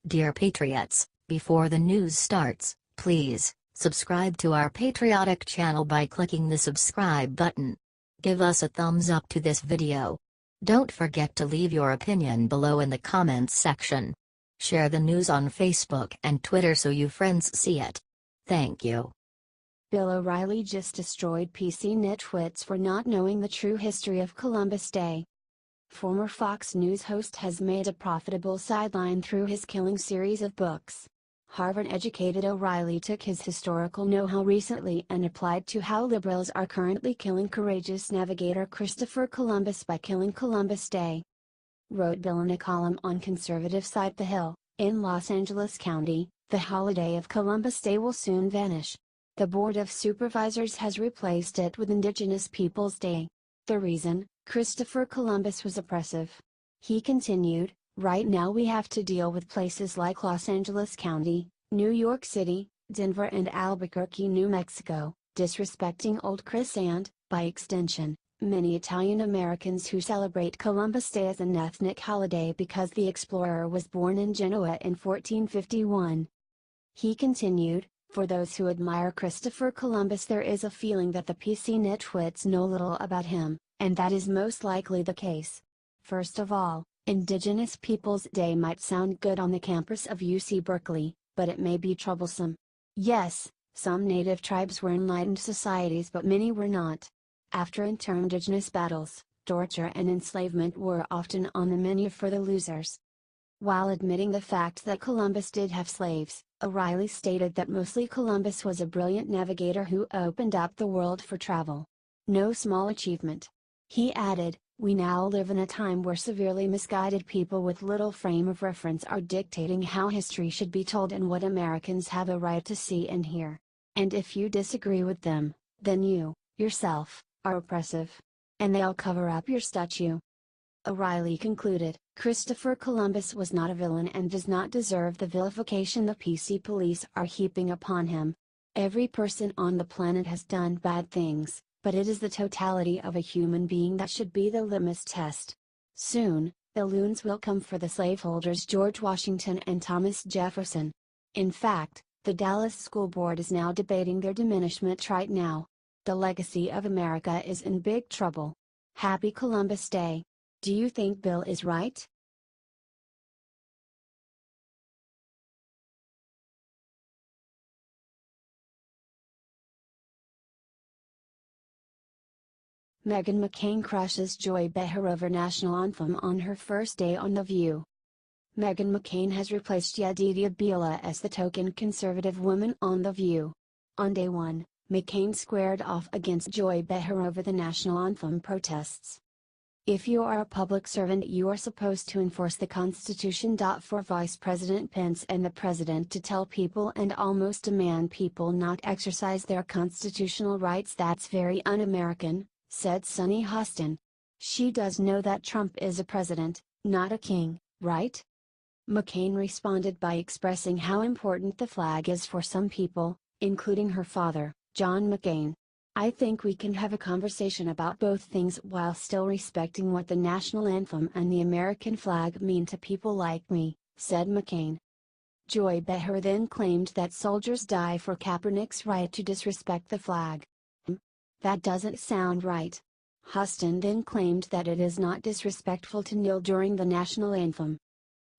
Dear Patriots, before the news starts, please subscribe to our patriotic channel by clicking the subscribe button. Give us a thumbs up to this video. Don't forget to leave your opinion below in the comments section. Share the news on Facebook and Twitter so you friends see it. Thank you. Bill O'Reilly just destroyed PC Nitwits for not knowing the true history of Columbus Day. Former Fox News host has made a profitable sideline through his killing series of books. Harvard-educated O'Reilly took his historical know-how recently and applied to how liberals are currently killing courageous navigator Christopher Columbus by killing Columbus Day. Wrote Bill in a column on conservative site The Hill, in Los Angeles County, the holiday of Columbus Day will soon vanish. The Board of Supervisors has replaced it with Indigenous Peoples Day. The reason? Christopher Columbus was oppressive. He continued, right now we have to deal with places like Los Angeles County, New York City, Denver and Albuquerque, New Mexico, disrespecting Old Chris and, by extension, many Italian Americans who celebrate Columbus Day as an ethnic holiday because the explorer was born in Genoa in 1451. He continued, for those who admire Christopher Columbus there is a feeling that the PC nitwits know little about him, and that is most likely the case. First of all, Indigenous Peoples Day might sound good on the campus of UC Berkeley, but it may be troublesome. Yes, some native tribes were enlightened societies but many were not. After inter-indigenous battles, torture and enslavement were often on the menu for the losers. While admitting the fact that Columbus did have slaves, O'Reilly stated that mostly Columbus was a brilliant navigator who opened up the world for travel. No small achievement. He added, we now live in a time where severely misguided people with little frame of reference are dictating how history should be told and what Americans have a right to see and hear. And if you disagree with them, then you, yourself, are oppressive. And they'll cover up your statue. O'Reilly concluded, Christopher Columbus was not a villain and does not deserve the vilification the PC police are heaping upon him. Every person on the planet has done bad things, but it is the totality of a human being that should be the litmus test. Soon, the loons will come for the slaveholders George Washington and Thomas Jefferson. In fact, the Dallas School Board is now debating their diminishment right now. The legacy of America is in big trouble. Happy Columbus Day. Do you think Bill is right? Mccain crushes Joy Behar over National Anthem on her first day on The View. Mccain has replaced Yedidia Bila as the token conservative woman on The View. On day one, McCain squared off against Joy Behar over the National Anthem protests. If you are a public servant you are supposed to enforce the Constitution. For Vice President Pence and the President to tell people and almost demand people not exercise their constitutional rights, that's very un-American, said Sunny Hostin. She does know that Trump is a president, not a king, right? McCain responded by expressing how important the flag is for some people, including her father, John McCain. I think we can have a conversation about both things while still respecting what the national anthem and the American flag mean to people like me, said McCain. Joy Behar then claimed that soldiers die for Kaepernick's right to disrespect the flag. That doesn't sound right. Huston then claimed that it is not disrespectful to kneel during the national anthem.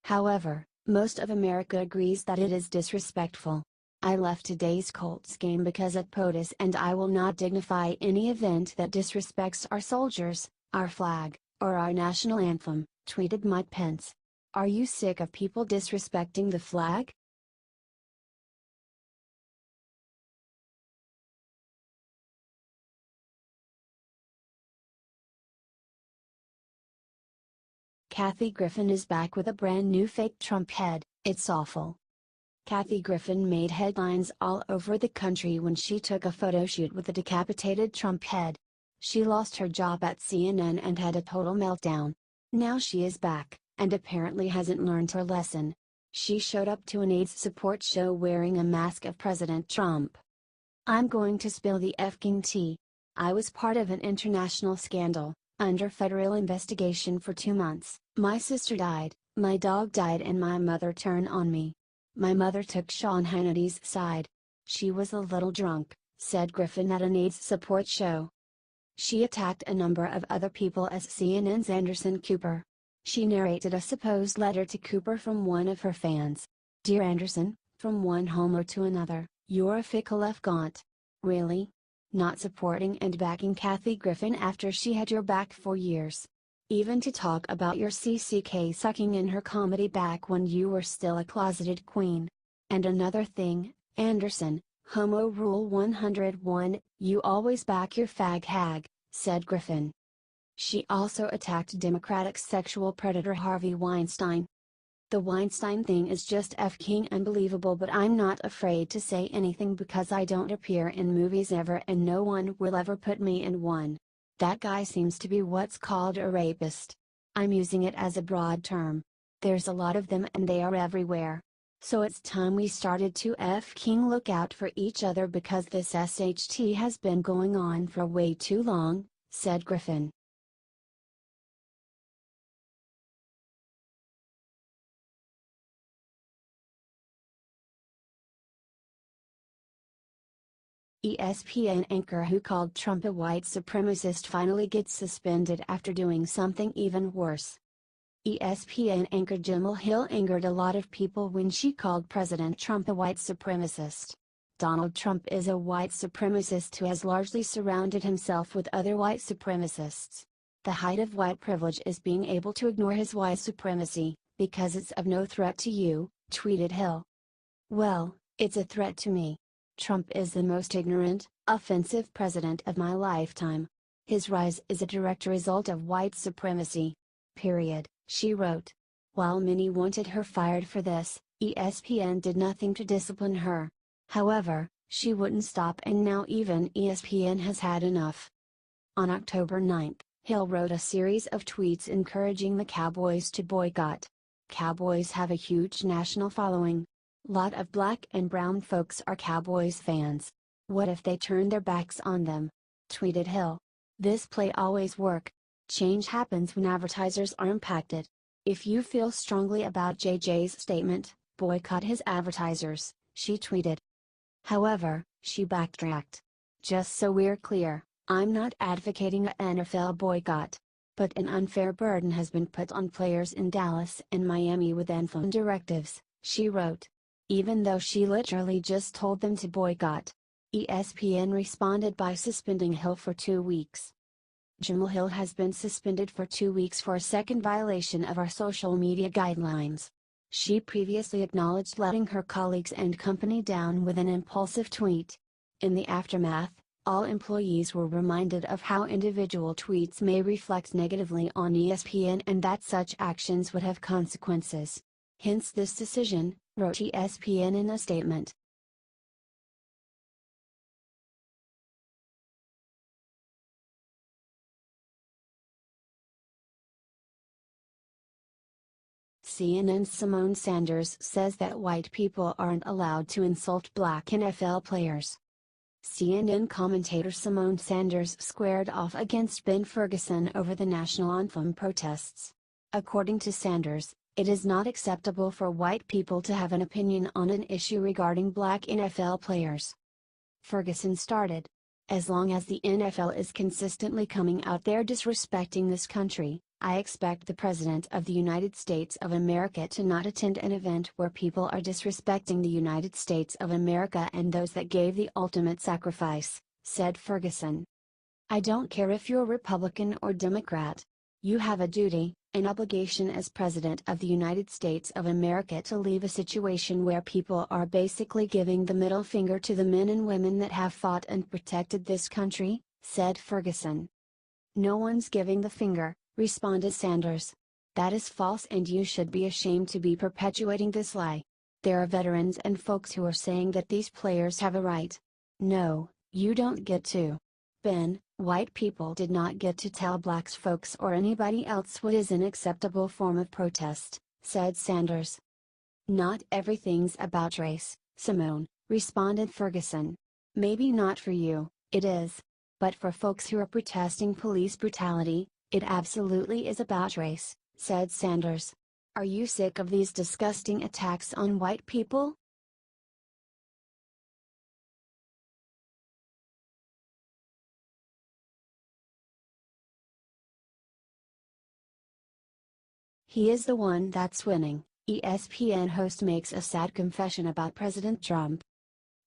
However, most of America agrees that it is disrespectful. I left today's Colts game because of POTUS and I will not dignify any event that disrespects our soldiers, our flag, or our national anthem, tweeted Mike Pence. Are you sick of people disrespecting the flag? Kathy Griffin is back with a brand new fake Trump head, it's awful. Kathy Griffin made headlines all over the country when she took a photo shoot with a decapitated Trump head. She lost her job at CNN and had a total meltdown. Now she is back, and apparently hasn't learned her lesson. She showed up to an AIDS support show wearing a mask of President Trump. I'm going to spill the effing tea. I was part of an international scandal, under federal investigation for 2 months. My sister died, My dog died and my mother turned on me. My mother took Sean Hannity's side. She was a little drunk, said Griffin at an AIDS support show. She attacked a number of other people as CNN's Anderson Cooper. She narrated a supposed letter to Cooper from one of her fans. Dear Anderson, from one homer to another, you're a fickle F-gaunt. Really? Not supporting and backing Kathy Griffin after she had your back for years. Even to talk about your CCK sucking in her comedy back when you were still a closeted queen. And another thing, Anderson, Homo Rule 101, you always back your fag hag, said Griffin. She also attacked Democratic sexual predator Harvey Weinstein. The Weinstein thing is just f-king unbelievable, but I'm not afraid to say anything because I don't appear in movies ever and no one will ever put me in one. That guy seems to be what's called a rapist. I'm using it as a broad term. There's a lot of them and they are everywhere. So it's time we started to f-king look out for each other because this SHT has been going on for way too long, said Griffin. ESPN anchor who called Trump a white supremacist finally gets suspended after doing something even worse. ESPN anchor Jemele Hill angered a lot of people when she called President Trump a white supremacist. Donald Trump is a white supremacist who has largely surrounded himself with other white supremacists. The height of white privilege is being able to ignore his white supremacy, because it's of no threat to you, tweeted Hill. Well, it's a threat to me. Trump is the most ignorant, offensive president of my lifetime. His rise is a direct result of white supremacy. Period, she wrote. While many wanted her fired for this, ESPN did nothing to discipline her. However, she wouldn't stop and now even ESPN has had enough. On October 9, Hill wrote a series of tweets encouraging the Cowboys to boycott. Cowboys have a huge national following. Lot of black and brown folks are Cowboys fans. What if they turn their backs on them? Tweeted Hill. This play always work. Change happens when advertisers are impacted. If you feel strongly about JJ's statement, boycott his advertisers, she tweeted. However, she backtracked. Just so we're clear, I'm not advocating an NFL boycott. But an unfair burden has been put on players in Dallas and Miami with Anthem directives, she wrote. Even though she literally just told them to boycott. ESPN responded by suspending Hill for 2 weeks. Jemele Hill has been suspended for 2 weeks for a second violation of our social media guidelines. She previously acknowledged letting her colleagues and company down with an impulsive tweet. In the aftermath, all employees were reminded of how individual tweets may reflect negatively on ESPN and that such actions would have consequences. Hence this decision, wrote ESPN in a statement. CNN's Symone Sanders says that white people aren't allowed to insult black NFL players. CNN commentator Symone Sanders squared off against Ben Ferguson over the National Anthem protests. According to Sanders, it is not acceptable for white people to have an opinion on an issue regarding black NFL players. Ferguson started. As long as the NFL is consistently coming out there disrespecting this country, I expect the President of the United States of America to not attend an event where people are disrespecting the United States of America and those that gave the ultimate sacrifice, said Ferguson. I don't care if you're Republican or Democrat. You have a duty, an obligation as President of the United States of America to leave a situation where people are basically giving the middle finger to the men and women that have fought and protected this country, said Ferguson. No one's giving the finger, responded Sanders. That is false and you should be ashamed to be perpetuating this lie. There are veterans and folks who are saying that these players have a right. No, you don't get to. Ben, white people did not get to tell blacks folks or anybody else what is an acceptable form of protest, said Sanders. Not everything's about race, Symone, responded Ferguson. Maybe not for you, it is. But for folks who are protesting police brutality, it absolutely is about race, said Sanders. Are you sick of these disgusting attacks on white people? He is the one that's winning, ESPN host makes a sad confession about President Trump.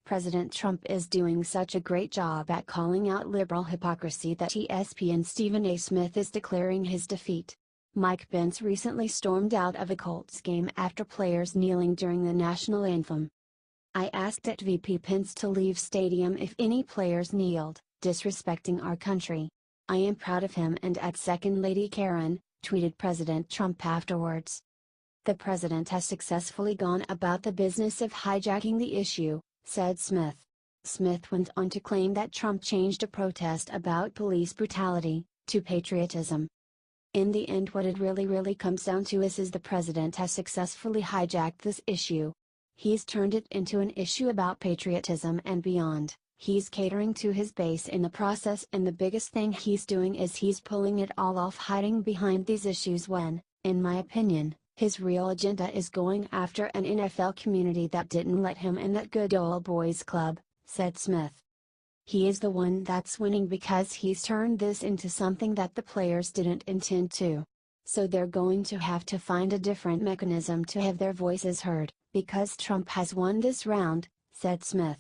President Trump is doing such a great job at calling out liberal hypocrisy that ESPN Stephen A. Smith is declaring his defeat. Mike Pence recently stormed out of a Colts game after players kneeling during the national anthem. I asked at VP Pence to leave stadium if any players kneeled, disrespecting our country. I am proud of him, and at Second Lady Karen, tweeted President Trump afterwards. The president has successfully gone about the business of hijacking the issue, said Smith. Smith went on to claim that Trump changed a protest about police brutality to patriotism. In the end, what it really comes down to is the president has successfully hijacked this issue. He's turned it into an issue about patriotism and beyond. He's catering to his base in the process, and the biggest thing he's doing is he's pulling it all off, hiding behind these issues when, in my opinion, his real agenda is going after an NFL community that didn't let him in that good old boys club, said Smith. He is the one that's winning because he's turned this into something that the players didn't intend to. So they're going to have to find a different mechanism to have their voices heard, because Trump has won this round, said Smith.